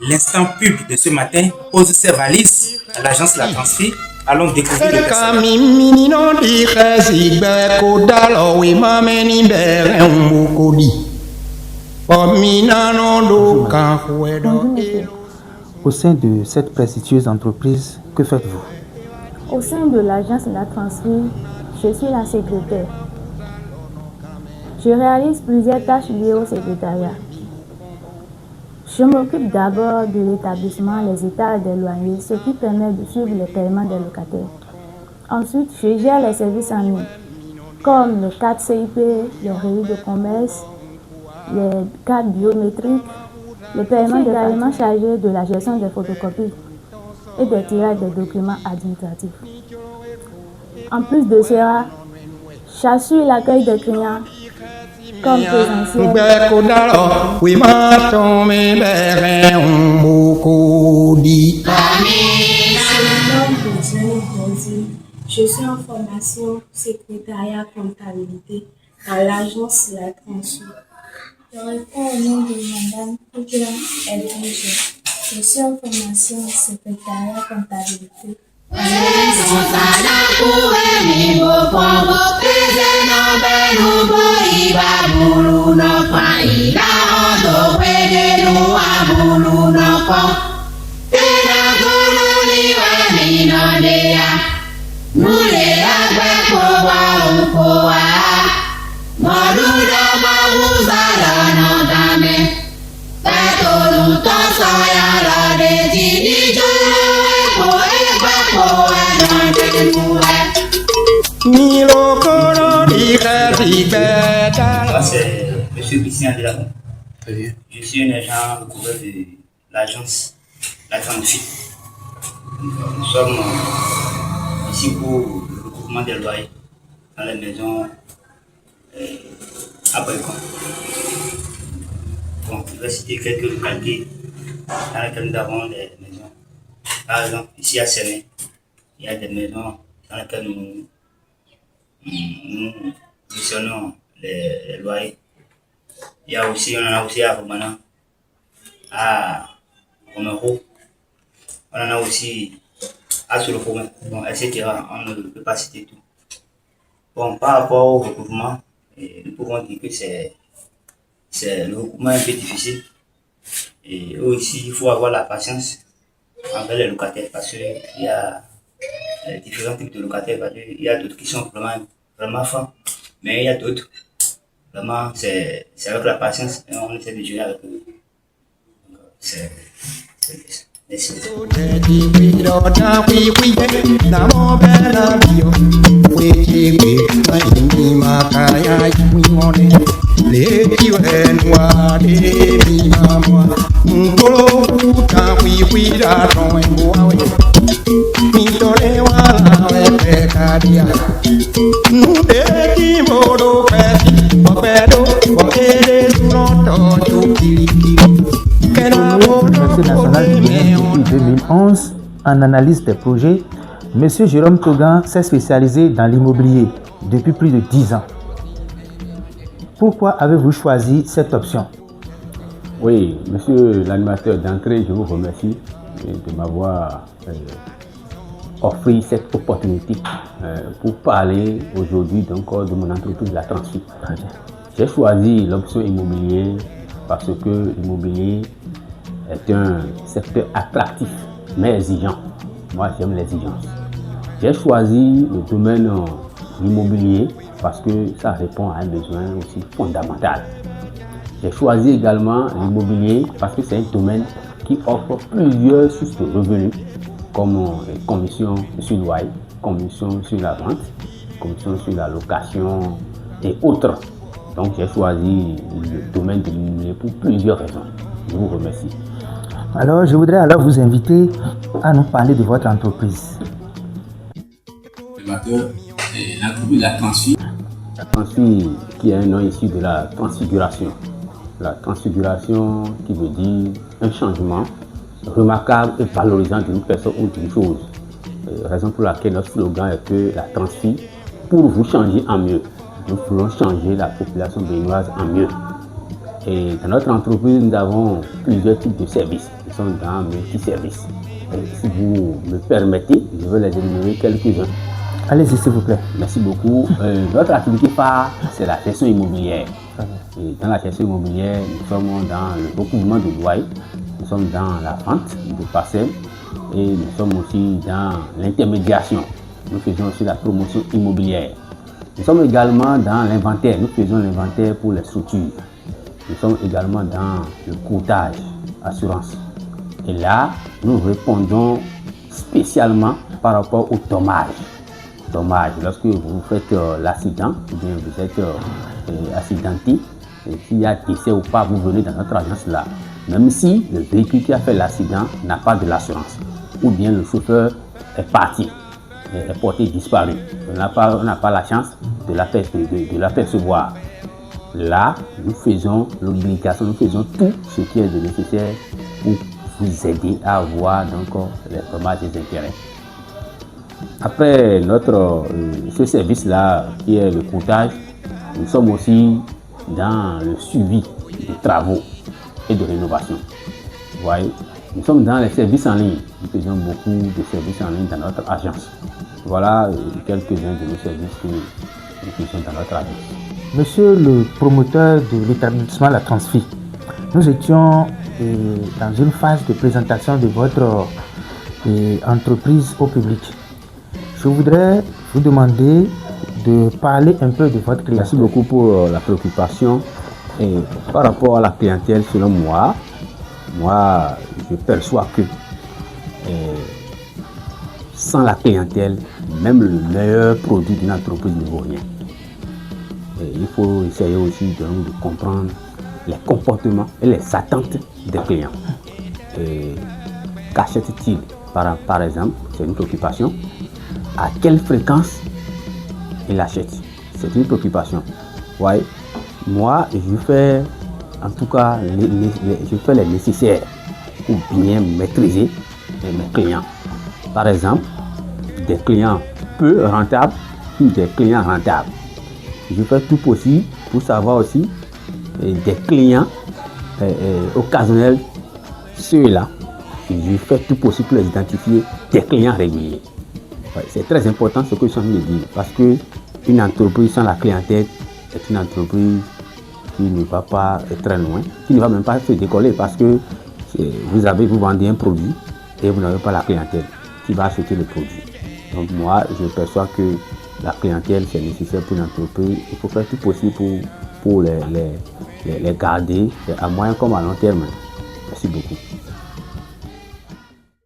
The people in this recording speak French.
L'instant pub de ce matin pose ses valises à l'agence La Transfie. Allons découvrir le Au sein de cette prestigieuse entreprise, que faites-vous? Au sein de l'agence La Transfie, je suis la secrétaire. Je réalise plusieurs tâches liées au secrétariat. Je m'occupe d'abord de l'établissement, les états des loyers, ce qui permet de suivre les paiements des locataires. Ensuite, je gère les services en ligne, comme les cartes CIP, les registres de commerce, les cartes biométriques, le paiement des également chargé de la gestion des photocopies et des tirages des documents administratifs. En plus de cela, j'assure l'accueil des clients comme présentiel. Je suis en formation secrétariat comptabilité à l'agence La Transfie. Je réponds au nom de Madame Koukila Edwige. Je suis en formation secrétariat comptabilité. Moi, c'est M. Christian Delamont. Je suis un agent recouvreur de l'agence La Transfie. Nous sommes ici pour le recouvrement des loyers dans les maisons à Boycon. Bon, je vais citer quelques localités dans lesquelles nous avons des maisons. Par exemple, ici à Séné, il y a des maisons dans lesquelles nous gestionnons les loyers. Il y a aussi, on en a aussi à Romana, à Romero, on en a aussi à Solofome, bon, etc. On ne peut pas citer tout. Bon, par rapport au recouvrement, nous pouvons dire que c'est le recouvrement un peu difficile. Et aussi, il faut avoir la patience envers les locataires parce qu'il y a différents types de locataires. Il y a d'autres qui sont vraiment fins, mais il y a d'autres, vraiment, c'est avec la patience et on essaie de gérer avec eux. C'est merci. National depuis 2011 en analyse des projets, M. Jérôme Togan s'est spécialisé dans l'immobilier depuis plus de 10 ans. Pourquoi avez-vous choisi cette option? Oui, monsieur l'animateur, d'entrée, je vous remercie de m'avoir offert cette opportunité pour parler aujourd'hui donc de mon entreprise La Transfie. J'ai choisi l'option immobilier parce que l'immobilier est un secteur attractif mais exigeant. Moi, j'aime l'exigence. J'ai choisi le domaine immobilier parce que ça répond à un besoin aussi fondamental. J'ai choisi également l'immobilier parce que c'est un domaine qui offre plusieurs sources de revenus comme les commissions sur le loyer, commissions sur la vente, commissions sur la location et autres. Donc j'ai choisi le domaine de l'immobilier pour plusieurs raisons. Je vous remercie. Alors, je voudrais alors vous inviter à nous parler de votre entreprise. L'entreprise La Transfie. La Transfie qui est un nom issu de la transfiguration. La transfiguration qui veut dire un changement remarquable et valorisant d'une personne ou d'une chose. Raison pour laquelle notre slogan est que la Transfie, pour vous changer en mieux. Nous voulons changer la population béninoise en mieux. Et dans notre entreprise, nous avons plusieurs types de services. Nous sommes dans multi-services. Si vous me permettez, je vais les énumérer quelques-uns. Allez-y, s'il vous plaît. Merci beaucoup. Notre activité phare, c'est la gestion immobilière. Et dans la gestion immobilière, nous sommes dans le recouvrement de loyer, nous sommes dans la vente de parcelles et nous sommes aussi dans l'intermédiation. Nous faisons aussi la promotion immobilière. Nous sommes également dans l'inventaire. Nous faisons l'inventaire pour les structures. Nous sommes également dans le courtage, assurance. Et là, nous répondons spécialement par rapport au dommage. Lorsque vous faites l'accident, ou bien vous êtes accidenté, et s'il y a décès ou pas, vous venez dans notre agence là. Même si le véhicule qui a fait l'accident n'a pas de l'assurance, ou bien le chauffeur est parti, est porté disparu. On n'a pas la chance de l'apercevoir. Là, nous faisons l'obligation, nous faisons tout ce qui est nécessaire pour vous aider à avoir donc les dommages et les intérêts. Après ce service-là, qui est le courtage, nous sommes aussi dans le suivi des travaux et de rénovation. Vous voyez, nous sommes dans les services en ligne. Nous faisons beaucoup de services en ligne dans notre agence. Voilà quelques-uns de nos services que nous faisons dans notre agence. Monsieur le promoteur de l'établissement La Transfi, nous étions dans une phase de présentation de votre entreprise au public. Je voudrais vous demander de parler un peu de votre clientèle. Merci beaucoup pour la préoccupation. Et par rapport à la clientèle, selon moi, je perçois que sans la clientèle, même le meilleur produit d'une entreprise ne vaut rien. Et il faut essayer aussi de comprendre les comportements et les attentes des clients. Qu'achètent-ils par exemple, c'est une préoccupation. À quelle fréquence il achète? C'est une préoccupation. Ouais. Moi, je fais en tout cas je fais les nécessaires pour bien maîtriser mes clients. Par exemple, des clients peu rentables ou des clients rentables. Je fais tout possible pour savoir aussi des clients occasionnels, ceux-là. Je fais tout possible pour les identifier des clients réguliers. Ouais, c'est très important ce que je suis en train de dire parce qu'une entreprise sans la clientèle est une entreprise qui ne va pas très loin, qui ne va même pas se décoller parce que vous vendez un produit et vous n'avez pas la clientèle qui va acheter le produit. Donc moi, je perçois que la clientèle, c'est nécessaire pour une entreprise. Il faut faire tout possible pour les garder à moyen comme à long terme. Merci beaucoup.